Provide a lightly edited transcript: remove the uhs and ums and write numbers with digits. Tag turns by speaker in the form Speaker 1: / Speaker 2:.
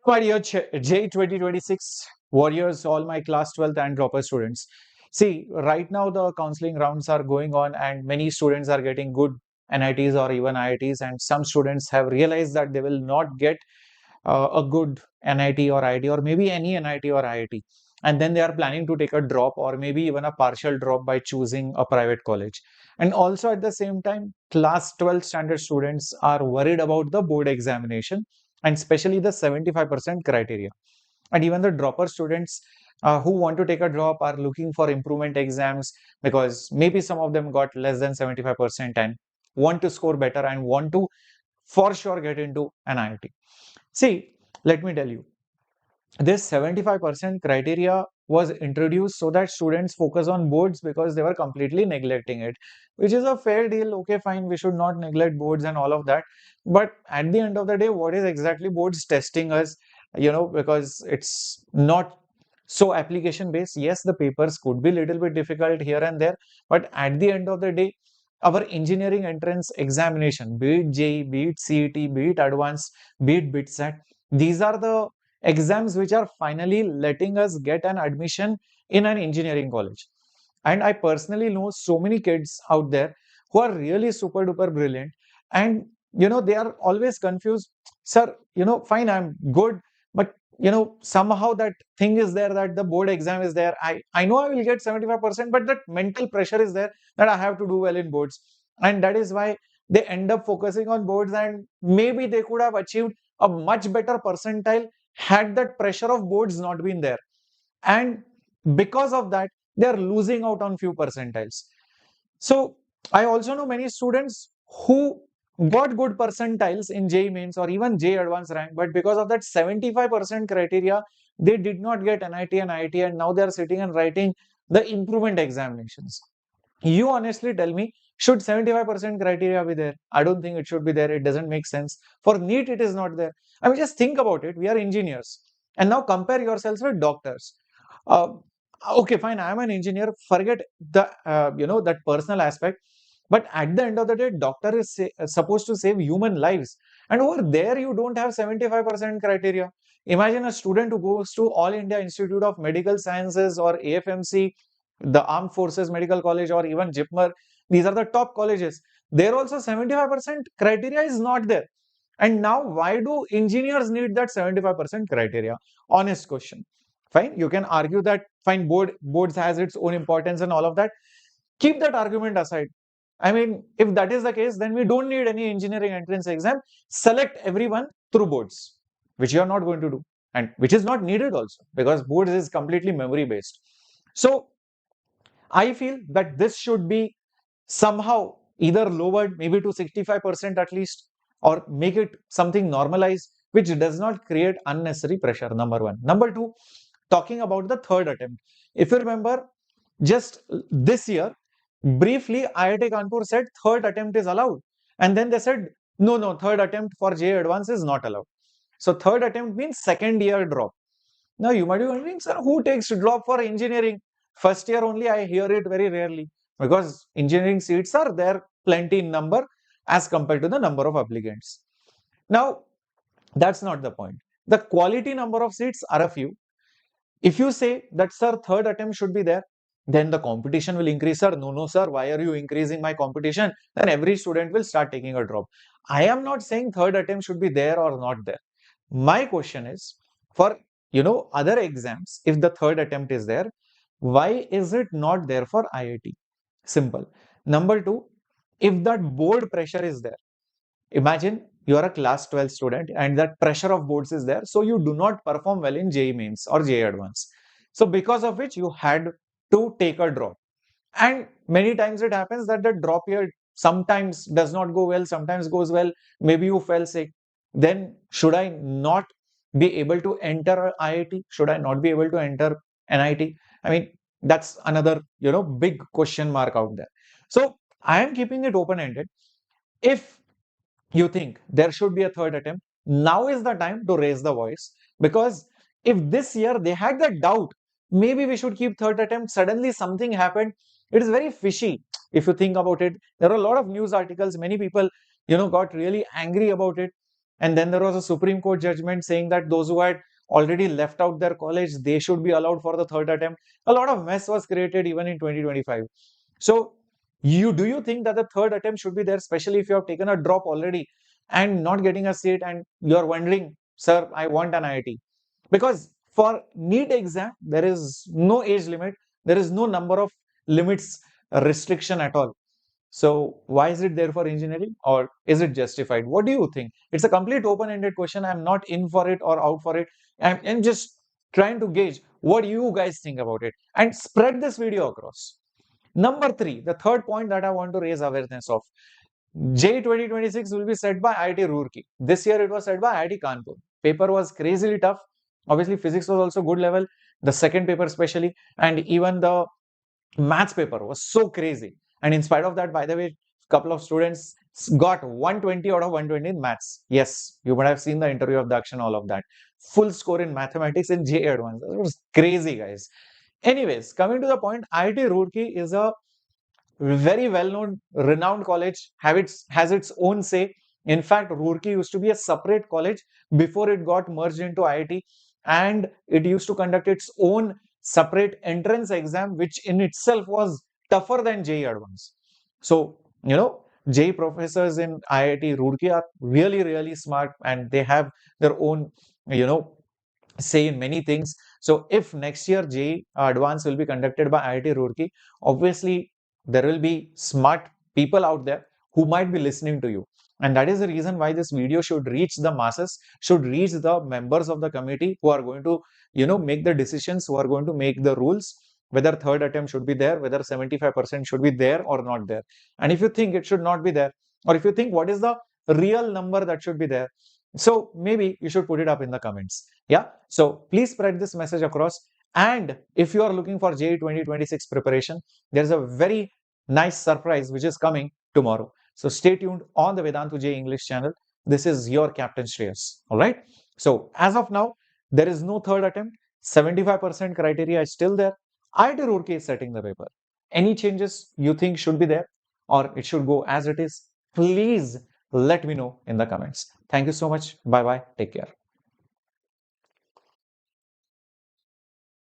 Speaker 1: My dear JEE 2026 warriors, all my class 12th and dropper students. See, right now the counseling rounds are going on and many students are getting good NITs or even IITs, and some students have realized that they will not get a good NIT or IIT or maybe any NIT or IIT. And then they are planning to take a drop or maybe even a partial drop by choosing a private college. And also at the same time, class 12 standard students are worried about the board examination and especially the 75% criteria. And even the dropper students who want to take a drop are looking for improvement exams because maybe some of them got less than 75% and want to score better and want to for sure get into an IIT. See, let me tell you, this 75% criteria was introduced so that students focus on boards because they were completely neglecting it, which is a fair deal. Okay, fine, we should not neglect boards and all of that. But at the end of the day, what is exactly boards testing us? Because it's not so application based. Yes, the papers could be a little bit difficult here and there, but at the end of the day, our engineering entrance examination, be it JEE, be it CET, be it advanced, be it BITSAT, these are the exams which are finally letting us get an admission in an engineering college. And I personally know so many kids out there who are really super duper brilliant, and they are always confused. Sir, fine, I'm good, but somehow that thing is there, that the board exam is there. I know I will get 75%, but that mental pressure is there that I have to do well in boards, and that is why they end up focusing on boards, and maybe they could have achieved a much better percentile had that pressure of boards not been there. And because of that, they are losing out on few percentiles. So I also know many students who got good percentiles in JEE mains or even JEE advanced rank, but because of that 75% criteria, they did not get NIT and IIT, and now they are sitting and writing the improvement examinations. You honestly tell me, should 75% criteria be there? I don't think it should be there. It doesn't make sense. For NEET, it is not there. I mean, just think about it. We are engineers. And now compare yourselves with doctors. Uh, okay, fine. I am an engineer. Forget that personal aspect. But at the end of the day, doctor is supposed to save human lives. And over there, you don't have 75% criteria. Imagine a student who goes to All India Institute of Medical Sciences or AFMC, the Armed Forces Medical College, or even JIPMER. These are the top colleges. There also 75% criteria is not there. And now why do engineers need that 75% criteria? Honest question. Fine, you can argue that fine, boards has its own importance and all of that. Keep that argument aside. I mean, if that is the case, then we don't need any engineering entrance exam. Select everyone through boards, which you are not going to do, and which is not needed also because boards is completely memory based. So I feel that this should be somehow either lowered maybe to 65% at least, or make it something normalized which does not create unnecessary pressure. Number one. Number two, talking about the third attempt. If you remember, just this year, briefly, IIT Kanpur said third attempt is allowed. And then they said, no, third attempt for JEE Advance is not allowed. So third attempt means second year drop. Now you might be wondering, sir, who takes drop for engineering? First year only, I hear it very rarely because engineering seats are there plenty in number as compared to the number of applicants. Now, that's not the point. The quality number of seats are a few. If you say that, sir, third attempt should be there, then the competition will increase, sir. No, sir, why are you increasing my competition? Then every student will start taking a drop. I am not saying third attempt should be there or not there. My question is, for other exams, if the third attempt is there, why is it not there for IIT? Simple. Number two, if that board pressure is there, imagine you are a class 12 student and that pressure of boards is there, so you do not perform well in JEE mains or JEE advance. So because of which you had to take a drop. And many times it happens that the drop year sometimes does not go well, sometimes goes well. Maybe you fell sick. Then should I not be able to enter IIT? Should I not be able to enter NIT? I mean, that's another, big question mark out there. So I am keeping it open-ended. If you think there should be a third attempt, now is the time to raise the voice, because if this year they had that doubt, maybe we should keep third attempt, suddenly something happened, it is very fishy. If you think about it, there are a lot of news articles, many people got really angry about it. And then there was a Supreme Court judgment saying that those who had already left out their college, they should be allowed for the third attempt. A lot of mess was created even in 2025. So do you think that the third attempt should be there, especially if you have taken a drop already and not getting a seat and you're wondering, sir, I want an IIT? Because for NEET exam, there is no age limit, there is no number of limits restriction at all. So why is it there for engineering, or is it justified? What do you think? It's a complete open-ended question. I'm not in for it or out for it. I'm just trying to gauge what you guys think about it and spread this video across. Number three, the third point that I want to raise awareness of. JEE 2026 will be set by IIT Roorkee. This year it was set by IIT Kanpur. Paper was crazily tough. Obviously, physics was also good level. The second paper especially, and even the maths paper was so crazy. And in spite of that, by the way, a couple of students got 120 out of 120 in maths. Yes, you might have seen the interview of Dakshan, all of that. Full score in mathematics and JEE Advanced. It was crazy, guys. Anyways, coming to the point, IIT Roorkee is a very well-known, renowned college, has its own say. In fact, Roorkee used to be a separate college before it got merged into IIT, and it used to conduct its own separate entrance exam, which in itself was tougher than JEE Advanced. So, JEE professors in IIT Roorkee are really, really smart, and they have their own, you know, say in many things. So if next year JEE Advanced will be conducted by IIT Roorkee, obviously there will be smart people out there who might be listening to you. And that is the reason why this video should reach the masses, should reach the members of the committee who are going to, make the decisions, who are going to make the rules, whether third attempt should be there, whether 75% should be there or not there. And if you think it should not be there, or if you think what is the real number that should be there, so maybe you should put it up in the comments. Yeah. So please spread this message across. And if you are looking for JEE 2026 preparation, there's a very nice surprise which is coming tomorrow. So stay tuned on the Vedantu JEE English channel. This is your Captain Shreyas. All right. So as of now, there is no third attempt. 75% criteria is still there. IIT Roorkee is setting the paper. Any changes you think should be there, or it should go as it is, please let me know in the comments. Thank you so much. Bye bye. Take care.